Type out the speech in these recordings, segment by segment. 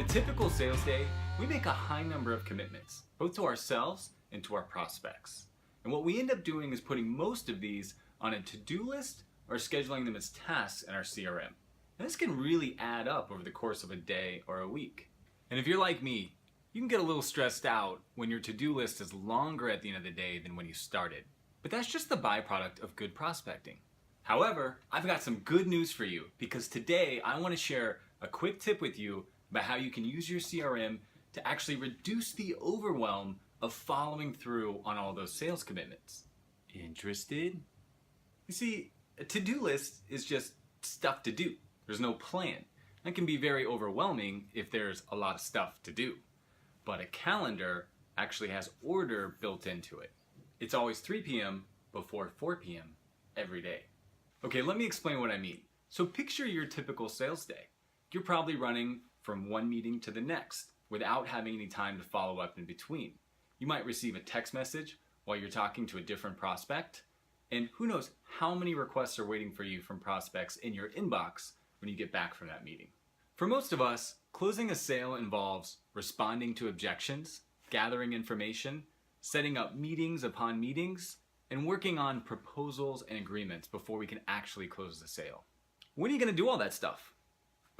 a typical sales day, we make a high number of commitments, both to ourselves and to our prospects. And what we end up doing is putting most of these on a to-do list or scheduling them as tasks in our CRM. And this can really add up over the course of a day or a week. And if you're like me, you can get a little stressed out when your to-do list is longer at the end of the day than when you started. But that's just the byproduct of good prospecting. However, I've got some good news for you because today I want to share a quick tip with you about how you can use your CRM to actually reduce the overwhelm of following through on all those sales commitments. Interested? You see, a to-do list is just stuff to do. There's no plan. That can be very overwhelming if there's a lot of stuff to do. But a calendar actually has order built into it. It's always 3 p.m. before 4 p.m. every day. Okay, let me explain what I mean. So picture your typical sales day. You're probably running from one meeting to the next without having any time to follow up in between. You might receive a text message while you're talking to a different prospect, and who knows how many requests are waiting for you from prospects in your inbox when you get back from that meeting. For most of us, closing a sale involves responding to objections, gathering information, setting up meetings upon meetings, and working on proposals and agreements before we can actually close the sale. When are you going to do all that stuff?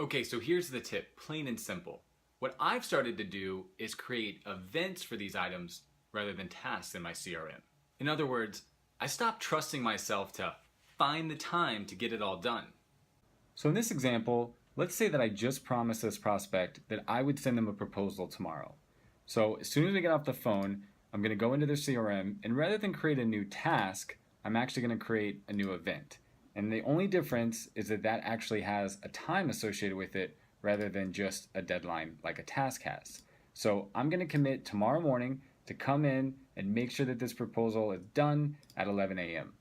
Okay, so here's the tip, plain and simple. What I've started to do is create events for these items rather than tasks in my CRM. In other words, I stopped trusting myself to find the time to get it all done. So in this example, let's say that I just promised this prospect that I would send them a proposal tomorrow. So as soon as we get off the phone, I'm going to go into their CRM, and rather than create a new task, I'm actually going to create a new event. And the only difference is that that actually has a time associated with it rather than just a deadline like a task has. So I'm going to commit tomorrow morning to come in and make sure that this proposal is done at 11 a.m.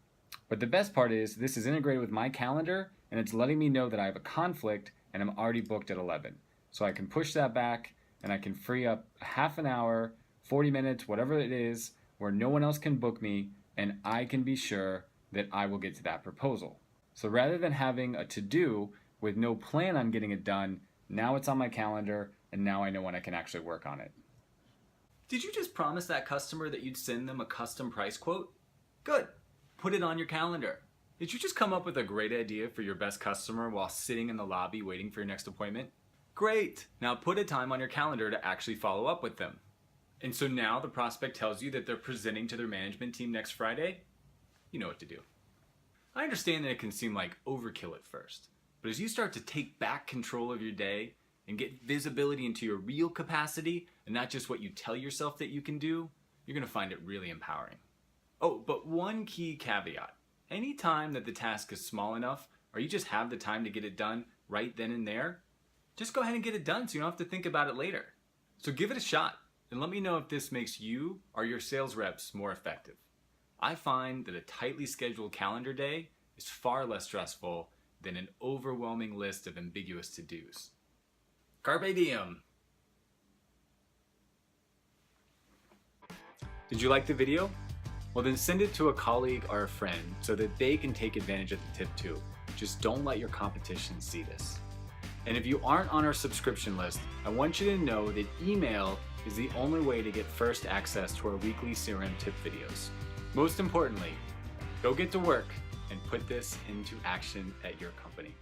But the best part is this is integrated with my calendar, and it's letting me know that I have a conflict and I'm already booked at 11. So I can push that back and I can free up a half an hour, 40 minutes, whatever it is, where no one else can book me, and I can be sure that I will get to that proposal. So rather than having a to-do with no plan on getting it done, now it's on my calendar, and now I know when I can actually work on it. Did you just promise that customer that you'd send them a custom price quote? Good. Put it on your calendar. Did you just come up with a great idea for your best customer while sitting in the lobby waiting for your next appointment? Great. Now put a time on your calendar to actually follow up with them. And so now the prospect tells you that they're presenting to their management team next Friday. You know what to do. I understand that it can seem like overkill at first, but as you start to take back control of your day and get visibility into your real capacity and not just what you tell yourself that you can do, you're going to find it really empowering. Oh, but one key caveat. Any time that the task is small enough or you just have the time to get it done right then and there, just go ahead and get it done so you don't have to think about it later. So give it a shot and let me know if this makes you or your sales reps more effective. I find that a tightly scheduled calendar day is far less stressful than an overwhelming list of ambiguous to-dos. Carpe diem! Did you like the video? Well then send it to a colleague or a friend so that they can take advantage of the tip too. Just don't let your competition see this. And if you aren't on our subscription list, I want you to know that email is the only way to get first access to our weekly CRM tip videos. Most importantly, go get to work and put this into action at your company.